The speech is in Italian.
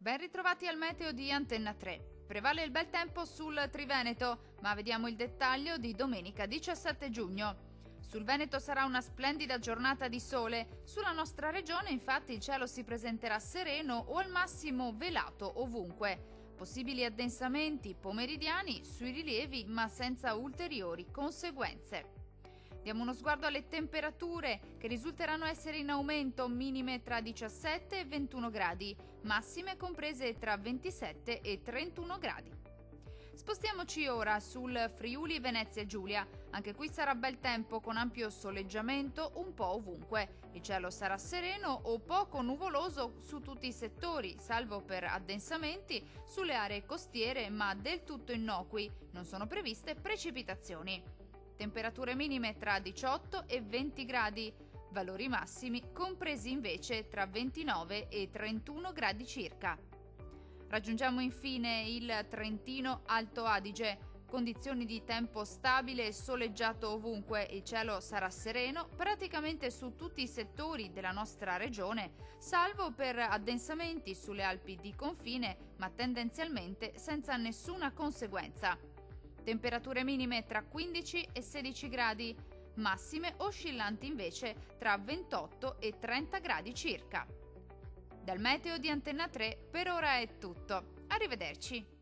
Ben ritrovati al meteo di Antenna 3. Prevale il bel tempo sul Triveneto, ma vediamo il dettaglio di domenica 17 giugno. Sul Veneto sarà una splendida giornata di sole. Sulla nostra regione, infatti, il cielo si presenterà sereno o al massimo velato ovunque. Possibili addensamenti pomeridiani sui rilievi, ma senza ulteriori conseguenze. Diamo uno sguardo alle temperature, che risulteranno essere in aumento, minime tra 17 e 21 gradi, massime comprese tra 27 e 31 gradi. Spostiamoci ora sul Friuli Venezia Giulia. Anche qui sarà bel tempo con ampio soleggiamento un po' ovunque. Il cielo sarà sereno o poco nuvoloso su tutti i settori, salvo per addensamenti sulle aree costiere, ma del tutto innocui. Non sono previste precipitazioni. Temperature minime tra 18 e 20 gradi, valori massimi compresi invece tra 29 e 31 gradi circa. Raggiungiamo infine il Trentino Alto Adige, condizioni di tempo stabile e soleggiato ovunque, il cielo sarà sereno praticamente su tutti i settori della nostra regione, salvo per addensamenti sulle Alpi di confine, ma tendenzialmente senza nessuna conseguenza. Temperature minime tra 15 e 16 gradi, massime oscillanti invece tra 28 e 30 gradi circa. Dal meteo di Antenna 3 per ora è tutto. Arrivederci.